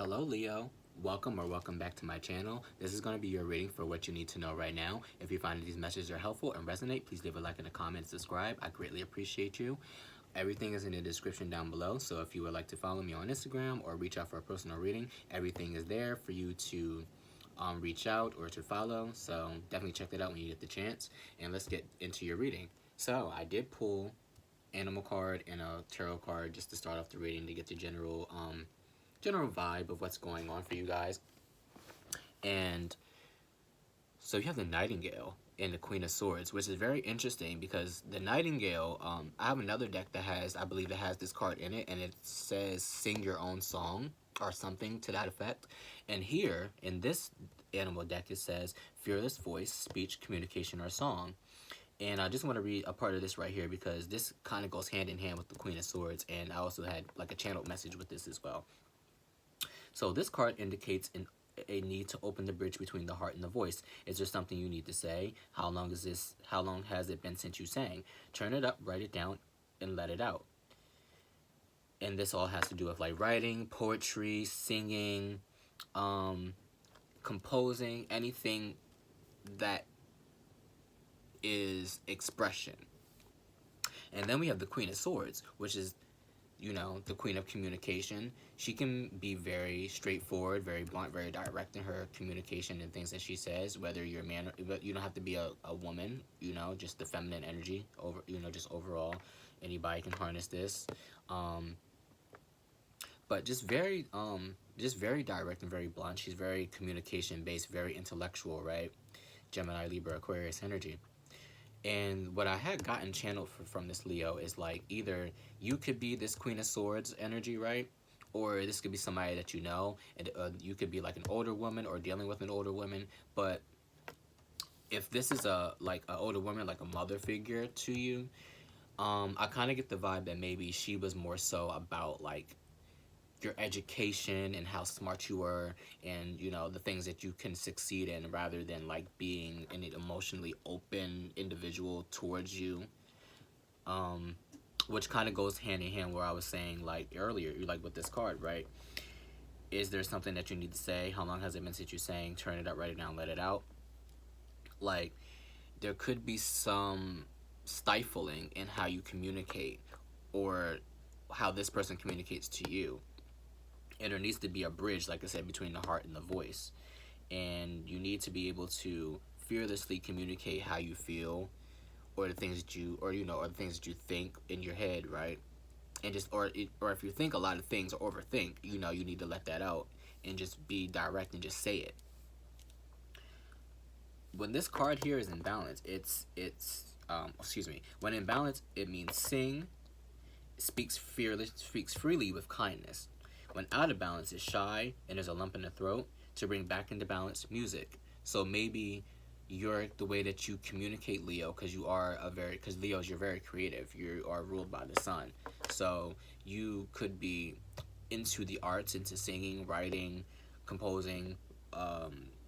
Hello Leo, welcome back to my channel. This is going to be your reading for what you need to know right now. If you find that these messages are helpful and resonate, please leave a like and a comment and subscribe. I greatly appreciate you. Everything is in the description down below, so if you would like to follow me on Instagram or reach out for a personal reading, everything is there for you to reach out or to follow, so definitely check that out when you get the chance. And let's get into your reading. So I did pull animal card and a tarot card just to start off the reading to get the general vibe of what's going on for you guys. And so you have the Nightingale and the Queen of Swords, which is very interesting because the Nightingale, I have another deck that has, I believe it has this card in it, and it says sing your own song or something to that effect. And here in this animal deck it says fearless voice, speech, communication, or song. And I just want to read a part of this right here because this kind of goes hand in hand with the Queen of Swords, and I also had like a channeled message with this as well. So this card indicates a need to open the bridge between the heart and the voice. Is there something you need to say? How long has it been since you sang? Turn it up, write it down, and let it out. And this all has to do with like writing, poetry, singing, composing, anything that is expression. And then we have the Queen of Swords, which is, you know, the queen of communication. She can be very straightforward, very blunt, very direct in her communication and things that she says, whether you're a man, but you don't have to be a woman, you know, just the feminine energy over, you know, just overall, anybody can harness this. But just very direct and very blunt. She's very communication based, very intellectual, right? Gemini, Libra, Aquarius energy. And what I had gotten channeled from this Leo is like either you could be this Queen of Swords energy, right? Or this could be somebody that you know, and you could be like an older woman or dealing with an older woman. But if this is an older woman, like a mother figure to you, I kind of get the vibe that maybe she was more so about like your education and how smart you were, and you know the things that you can succeed in, rather than like being an emotionally open individual towards you, which kind of goes hand in hand where I was saying like earlier, like with this card, right? Is there something that you need to say? How long has it been since you sang? Turn it up, write it down, let it out. Like there could be some stifling in how you communicate or how this person communicates to you. And there needs to be a bridge, like I said, between the heart and the voice. And you need to be able to fearlessly communicate how you feel, or the things that you, or you know, or the things that you think in your head, right? And just, or if you think a lot of things or overthink, you know, you need to let that out and just be direct and just say it. When this card here is in balance, when in balance, it means sing, speaks freely with kindness. When out of balance, it's shy and there's a lump in the throat. To bring back into balance, music. So maybe you're the way that you communicate, Leo, because Leo's, you're very creative. You are ruled by the sun. So you could be into the arts, into singing, writing, composing.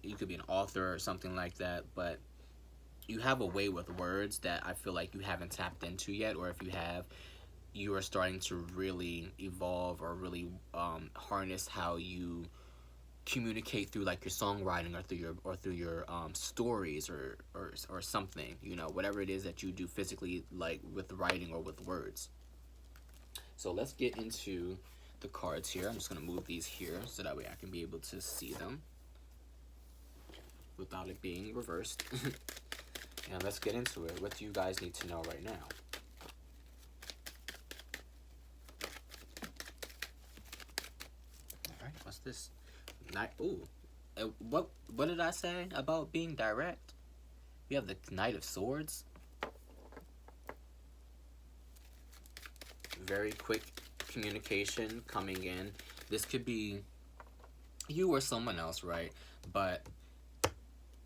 You could be an author or something like that, but you have a way with words that I feel like you haven't tapped into yet, or if you have, you are starting to really evolve or really harness how you communicate through like your songwriting or through your stories or something, you know, whatever it is that you do physically, like with writing or with words. So let's get into the cards here. I'm just going to move these here so that way I can be able to see them without it being reversed. And let's get into it. What do you guys need to know right now? Alright, what's this? Ooh. What did I say about being direct? We have the Knight of Swords. Very quick communication coming in. This could be you or someone else, right? But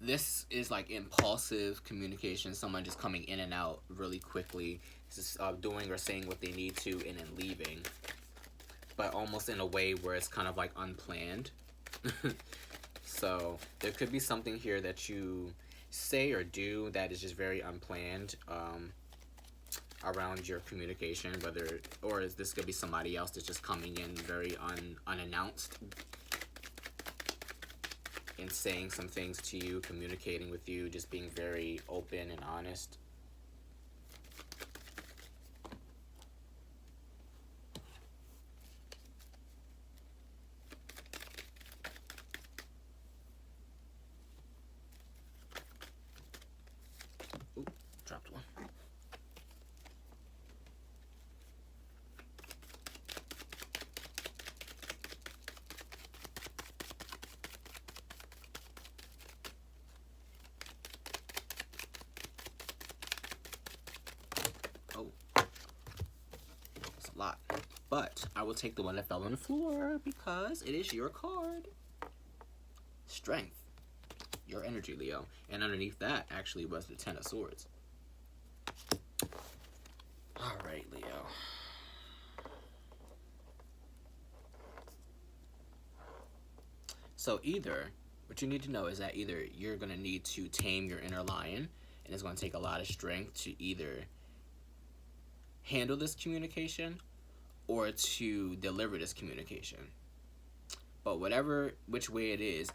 this is like impulsive communication, someone just coming in and out really quickly, just doing or saying what they need to and then leaving, but almost in a way where it's kind of like unplanned. So there could be something here that you say or do that is just very unplanned around your communication, or this could be somebody else that's just coming in very unannounced, in saying some things to you, communicating with you, just being very open and honest. Ooh, dropped one. Oh, it's a lot. But I will take the one that fell on the floor because it is your card. Strength. Your energy, Leo. And underneath that actually was the Ten of Swords. Alright, Leo. So either, what you need to know is that either you're going to need to tame your inner lion, and it's going to take a lot of strength to either handle this communication or to deliver this communication. But which way it is,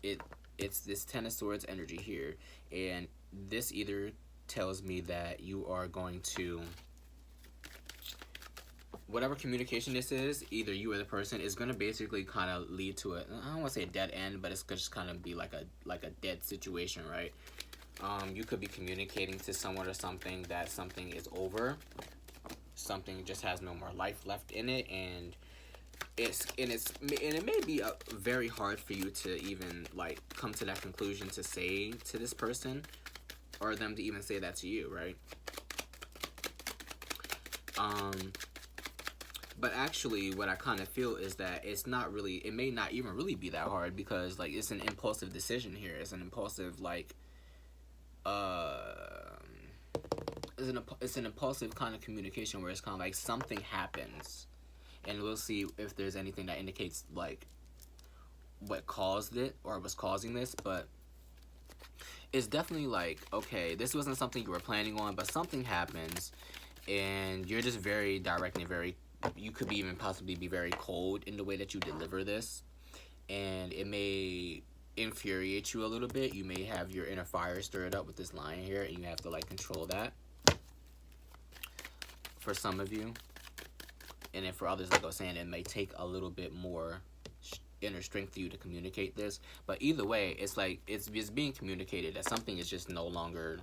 it's this Ten of Swords energy here, and this either tells me that you are going to, whatever communication this is, either you or the person, is going to basically kind of lead to I don't want to say a dead end, but it's going to just kind of be like a dead situation, right? You could be communicating to someone or something that something is over, something just has no more life left in it, and it may be very hard for you to even like come to that conclusion to say to this person, or them to even say that to you, right? But actually what I kind of feel is that it may not even really be that hard, because like it's an impulsive decision here. It's an impulsive like it's an impulsive kind of communication where it's kind of like something happens, and we'll see if there's anything that indicates like what caused it or was causing this. But it's definitely like, okay, this wasn't something you were planning on, but something happens and you're just very direct and you could be even possibly be very cold in the way that you deliver this, and it may infuriate you a little bit. You may have your inner fire stirred up with this lion here, and you have to like control that for some of you. And then for others, like I was saying, it may take a little bit more inner strength for you to communicate this. But either way, it's like it's being communicated that something is just no longer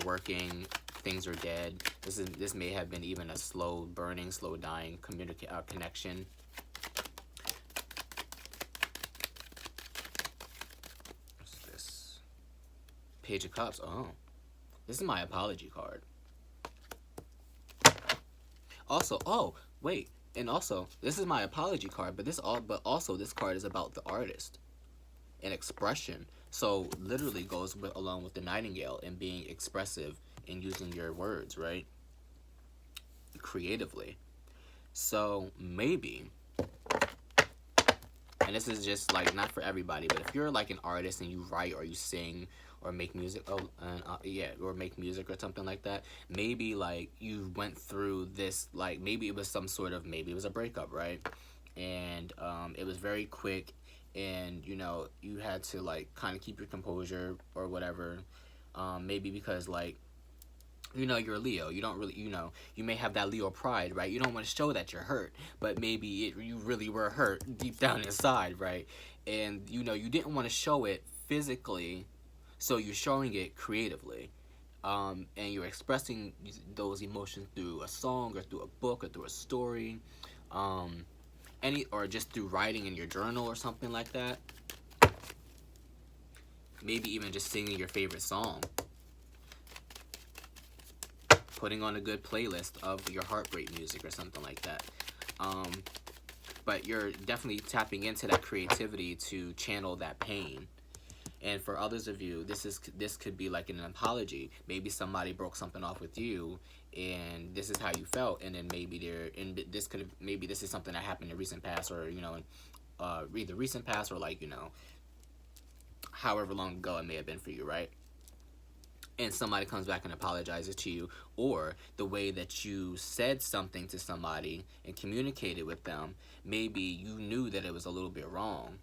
working. Things are dead. This may have been even a slow burning, slow dying connection. What's this? Page of Cups. Oh, this is my apology card. Also, oh wait, and also this is my apology card, but also this card is about the artist and expression. So literally goes along with the Nightingale and being expressive and using your words, right? Creatively. So maybe, and this is just like not for everybody, but if you're like an artist and you write or you sing or make music, or make music or something like that, maybe like you went through this, like maybe it was maybe it was a breakup, right? And it was very quick, and you know, you had to like kind of keep your composure or whatever. Maybe because like, you know, you're a Leo, you don't really, you know, you may have that Leo pride, right? You don't want to show that you're hurt, but maybe you really were hurt deep down inside, right? And you know, you didn't want to show it physically, so you're showing it creatively, and you're expressing those emotions through a song or through a book or through a story, or just through writing in your journal or something like that. Maybe even just singing your favorite song, putting on a good playlist of your heartbreak music or something like that. But you're definitely tapping into that creativity to channel that pain. And for others of you, this could be like an apology. Maybe somebody broke something off with you, and this is how you felt. And then maybe this is something that happened in recent past, or you know, either recent past or like, you know, however long ago it may have been for you, right? And somebody comes back and apologizes to you, or the way that you said something to somebody and communicated with them, maybe you knew that it was a little bit wrong,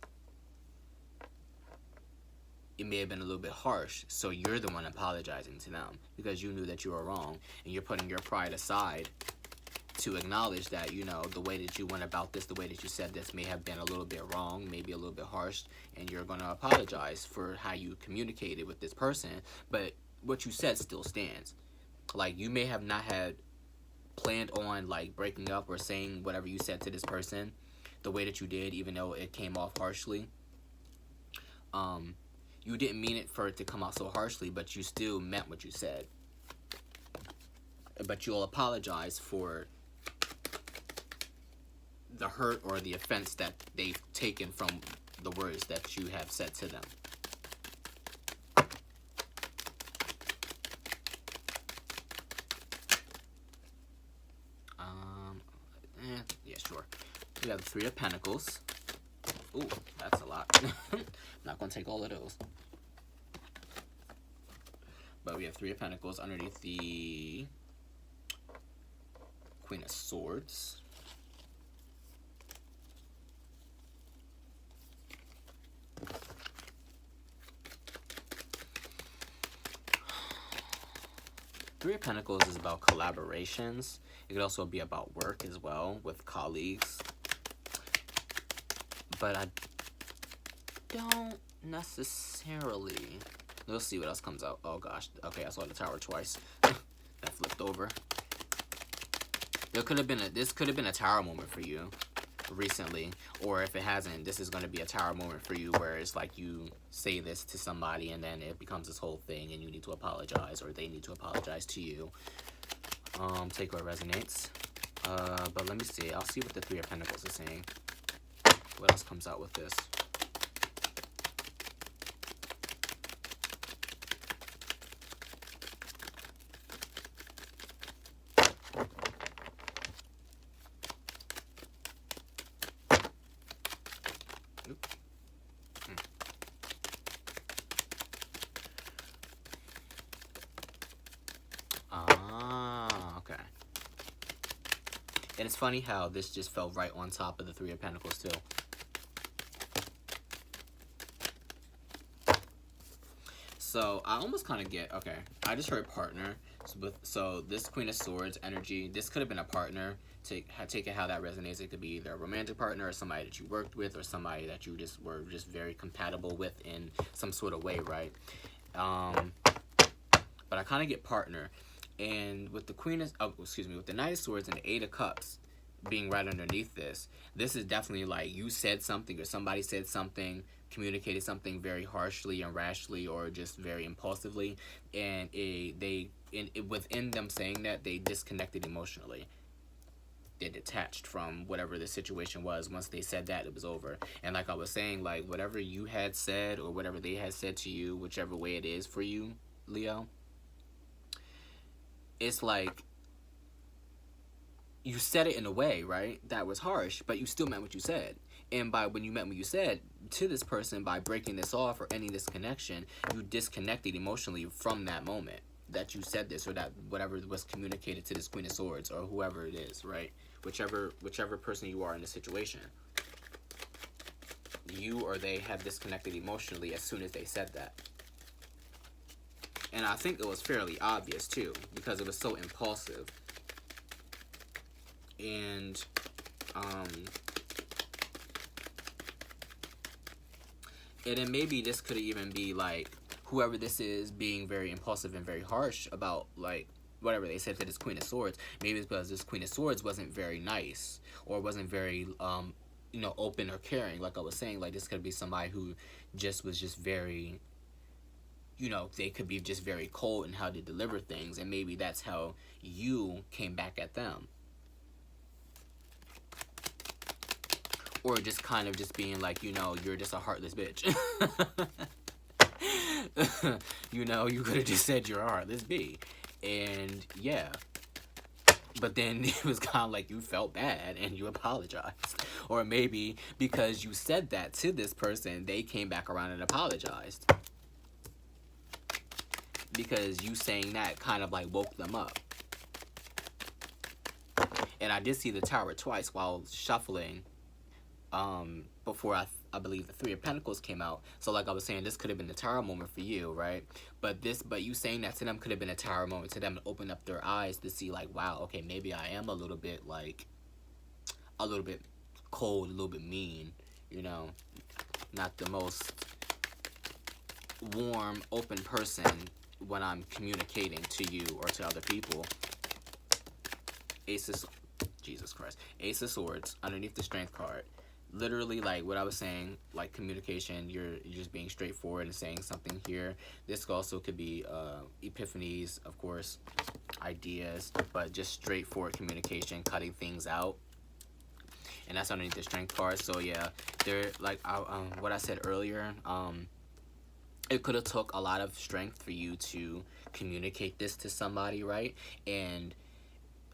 it may have been a little bit harsh, so you're the one apologizing to them because you knew that you were wrong, and you're putting your pride aside to acknowledge that, you know, the way that you went about this, the way that you said this may have been a little bit wrong, maybe a little bit harsh, and you're going to apologize for how you communicated with this person, but what you said still stands. Like, you may have not had planned on, like, breaking up or saying whatever you said to this person the way that you did, even though it came off harshly. You didn't mean it for it to come out so harshly, but you still meant what you said. But you'll apologize for the hurt or the offense that they've taken from the words that you have said to them. Yeah, sure. We have the Three of Pentacles. Ooh, that's a lot. I'm not going to take all of those. But we have Three of Pentacles underneath the Queen of Swords. Three of Pentacles is about collaborations. It could also be about work as well with colleagues. But I don't necessarily... We'll see what else comes out. Oh gosh. Okay, I saw the Tower twice. That flipped over. There could have been this could have been a Tower moment for you recently, or if it hasn't, this is going to be a Tower moment for you where it's like you say this to somebody and then it becomes this whole thing and you need to apologize, or they need to apologize to you. Take what resonates. But let me see. I'll see what the Three of Pentacles is saying. What else comes out with this? Okay. And it's funny how this just fell right on top of the Three of Pentacles too. So I almost kind of get, okay, I just heard partner. So this Queen of Swords energy, this could have been a partner. Take it how that resonates. It could be either a romantic partner or somebody that you worked with or somebody that you just were just very compatible with in some sort of way, right? But I kind of get partner. And with the with the Knight of Swords and the Eight of Cups being right underneath this, this is definitely like you said something or somebody said something, communicated something very harshly and rashly or just very impulsively, and within them saying that, they disconnected emotionally. They detached from whatever the situation was. Once they said that, it was over. And like I was saying, like whatever you had said or whatever they had said to you, whichever way it is for you, Leo, it's like you said it in a way, right, that was harsh, but you still meant what you said. And by when you meant what you said to this person, by breaking this off or ending this connection, you disconnected emotionally from that moment that you said this, or that whatever was communicated to this Queen of Swords or whoever it is, right? Whichever person you are in the situation, you or they have disconnected emotionally as soon as they said that. And I think it was fairly obvious too, because it was so impulsive. And then maybe this could even be like whoever this is being very impulsive and very harsh about like whatever they said to this Queen of Swords. Maybe it's because this Queen of Swords wasn't very nice or wasn't very you know, open or caring. Like I was saying, like this could be somebody who just was just very, you know, they could be just very cold in how they deliver things, and maybe that's how you came back at them. Or just kind of just being like, you know, you're just a heartless bitch. You know, you could have just said you're a heartless B. And yeah. But then it was kind of like you felt bad and you apologized. Or maybe because you said that to this person, they came back around and apologized. Because you saying that kind of like woke them up. And I did see the Tower twice while shuffling before I believe the Three of Pentacles came out. So like I was saying, this could have been the tower moment for you, right? But you saying that to them could have been a tower moment to them and open up their eyes to see like, wow, okay, maybe I am a little bit like a little bit cold, a little bit mean, you know, not the most warm, open person when I'm communicating to you or to other people. Jesus Christ. Ace of Swords underneath the Strength card. Literally, like what I was saying, like communication, you're just being straightforward and saying something here. This also could be epiphanies, of course, ideas, but just straightforward communication, cutting things out. And that's underneath the Strength card. So yeah, they're like what I said earlier. It could have took a lot of strength for you to communicate this to somebody, right? And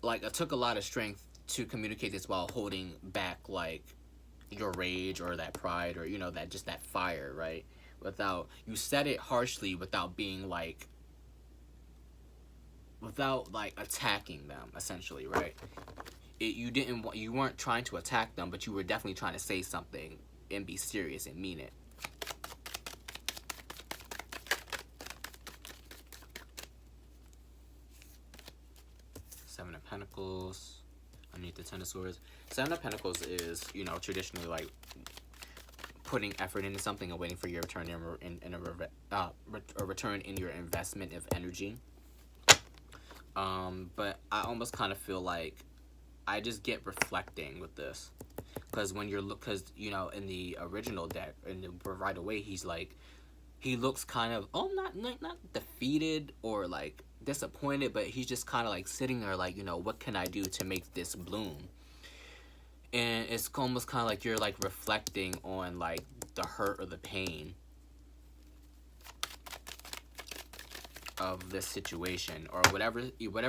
like it took a lot of strength to communicate this while holding back like your rage or that pride or, you know, that just that fire, right? Without, you said it harshly without being like, without like attacking them, essentially, right? You weren't trying to attack them, but you were definitely trying to say something and be serious and mean it. Seven of Pentacles underneath the Ten of Swords. Seven of Pentacles is, you know, traditionally like putting effort into something and waiting for your return a return in your investment of energy. But I almost kind of feel like I just get reflecting with this, because when you're you know, in the original deck, right away he's like, he looks kind of not defeated or like disappointed, but he's just kind of like sitting there like, you know, what can I do to make this bloom? And it's almost kind of like you're like reflecting on like the hurt or the pain of this situation or whatever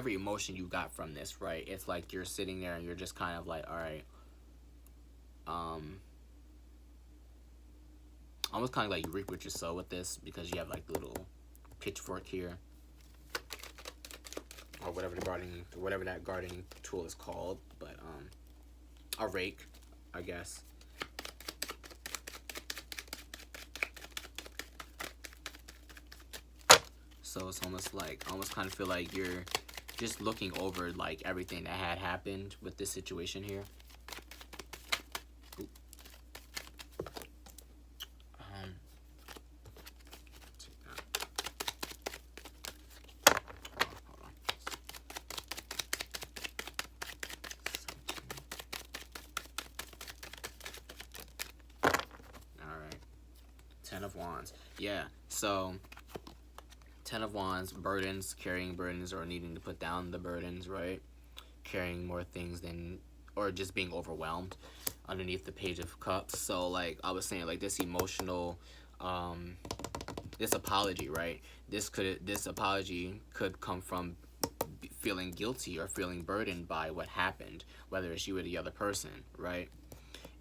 emotion you got from this, right? It's like you're sitting there and you're just kind of like, all right, almost kind of like you reap what you sow with this, because you have like the little pitchfork here or whatever that gardening tool is called, but a rake, I guess. So it's almost kind of feel like you're just looking over like everything that had happened with this situation here. Oop. Hold on. All right. Ten of Wands. Yeah. So. Ten of Wands, burdens, carrying burdens or needing to put down the burdens, right? Carrying more things than, or just being overwhelmed underneath the Page of Cups. So like I was saying, like this emotional, this apology, right? This apology could come from feeling guilty or feeling burdened by what happened, whether it's you or the other person, right?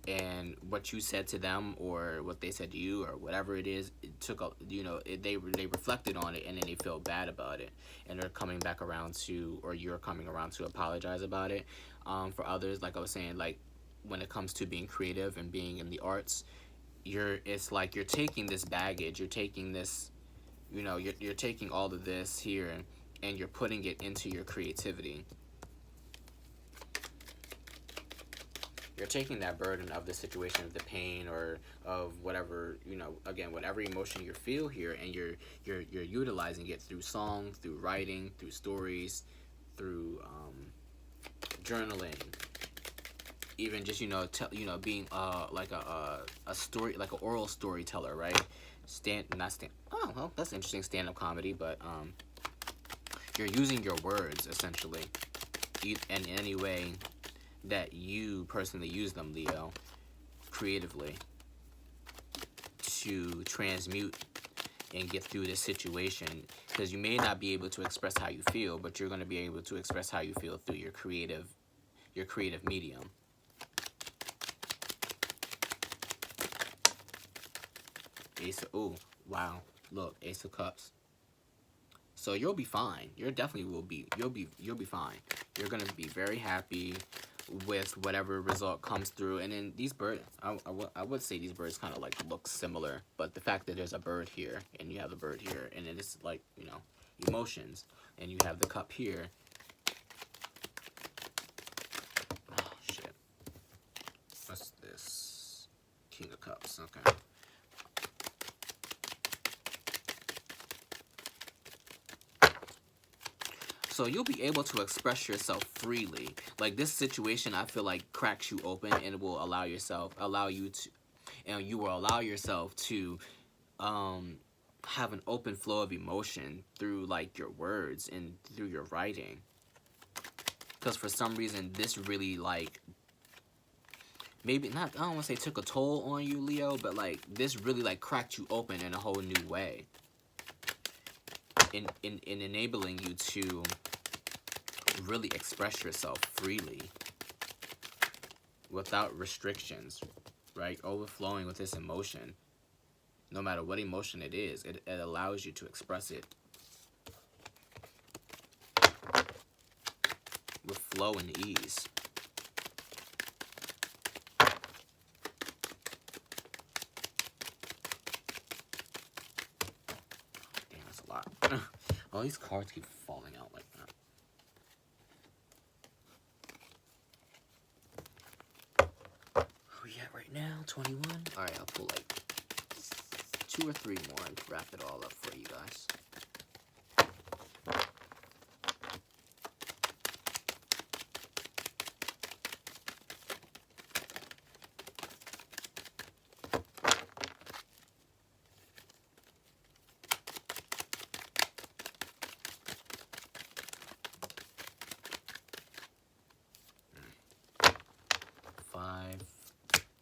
And what you said to them or what they said to you or whatever it is, it took a, you know, they reflected on it and then they felt bad about it, and they're coming back around to, or you're coming around to apologize about it. For others, like I was saying, like when it comes to being creative and being in the arts, it's like you're taking this baggage, you're taking this, you know, you're taking all of this here and you're putting it into your creativity. You're taking that burden of the situation, of the pain or of whatever, you know, again, whatever emotion you feel here, and you're utilizing it through song, through writing, through stories, through journaling, even just, you know, being like a story, like an oral storyteller, right? Oh, well, that's interesting, stand-up comedy, but you're using your words essentially in any way that you personally use them, Leo, creatively, to transmute and get through this situation, because you may not be able to express how you feel, but you're going to be able to express how you feel through your creative medium. Oh wow, look, Ace of Cups. So you'll be fine. You'll be fine. You're gonna be very happy. with whatever result comes through. And then these birds, I would say these birds kind of like look similar, but the fact that there's a bird here and you have a bird here, and it is like, you know, emotions, and you have the cup here. Oh shit, what's this? King of Cups. Okay. So you'll be able to express yourself freely. Like this situation, I feel like cracks you open, and it will allow you to, and you will allow yourself to have an open flow of emotion through like your words and through your writing. Because for some reason, this really like, maybe not, I don't want to say took a toll on you, Leo, but like this really like cracked you open in a whole new way. In enabling you to really express yourself freely without restrictions, right? Overflowing with this emotion. No matter what emotion it is, it allows you to express it with flow and ease. Damn, that's a lot. All these cards keep falling out like that. Where we at right now? 21? Alright, I'll pull like 2 or 3 more and wrap it all up for you guys.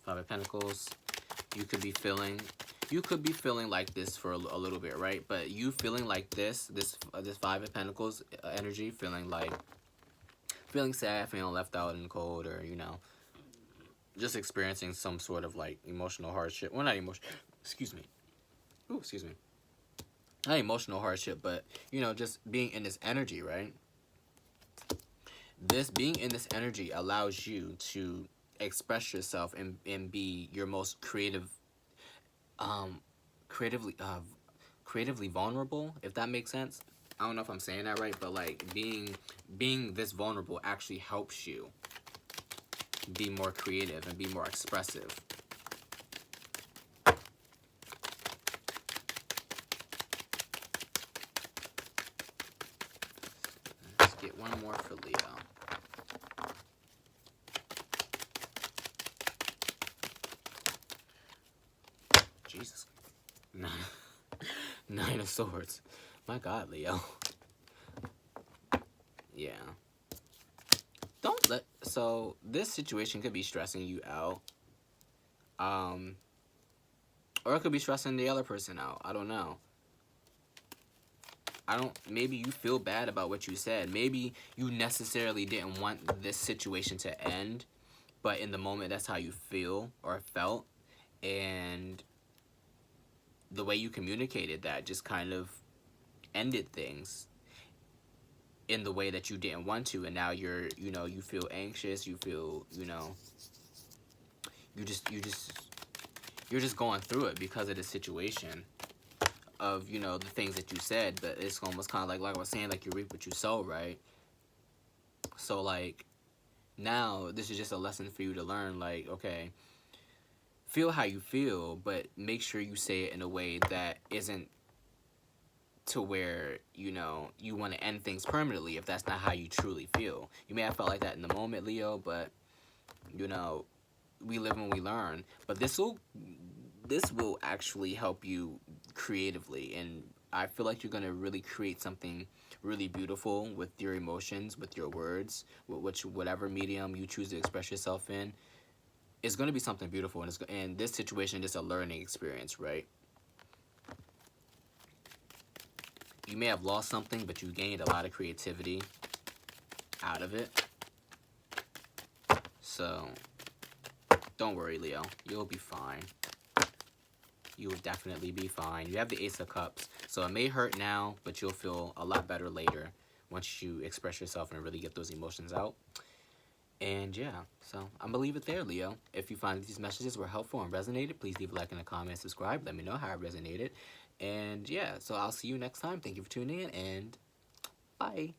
Five of Pentacles. You could be feeling like this for a little bit, right? But you feeling like this Five of Pentacles energy, feeling sad, feeling left out in the cold, or you know, just experiencing some sort of like emotional hardship. Well, not emotional. Excuse me. Ooh, excuse me. Not emotional hardship, but you know, just being in this energy, right? This being in this energy allows you to express yourself and be your most creatively vulnerable, if that makes sense. I don't know if I'm saying that right, but like being this vulnerable actually helps you be more creative and be more expressive. Let's get one more for Leo. Jesus. Nine of Swords. My God, Leo. Yeah. Don't let... So, this situation could be stressing you out. Or it could be stressing the other person out. I don't know. Maybe you feel bad about what you said. Maybe you necessarily didn't want this situation to end. But in the moment, that's how you feel or felt. And the way you communicated that just kind of ended things in the way that you didn't want to, and now you're, you know, you feel anxious, you feel, you know, you're just going through it because of the situation of, you know, the things that you said. But it's almost kind of like I was saying, like you reap what you sow, right? So like now this is just a lesson for you to learn, like, okay, feel how you feel, but make sure you say it in a way that isn't to where, you know, you want to end things permanently if that's not how you truly feel. You may have felt like that in the moment, Leo, but, you know, we live and we learn. But this will actually help you creatively, and I feel like you're going to really create something really beautiful with your emotions, with your words, with whatever medium you choose to express yourself in. It's going to be something beautiful, and this situation is a learning experience, right? You may have lost something, but you gained a lot of creativity out of it. So, don't worry, Leo. You'll be fine. You will definitely be fine. You have the Ace of Cups, so it may hurt now, but you'll feel a lot better later once you express yourself and really get those emotions out. And yeah, so I'm gonna leave it there, Leo. If you find these messages were helpful and resonated, please leave a like and a comment and subscribe. Let me know how it resonated. And yeah, so I'll see you next time. Thank you for tuning in, and bye.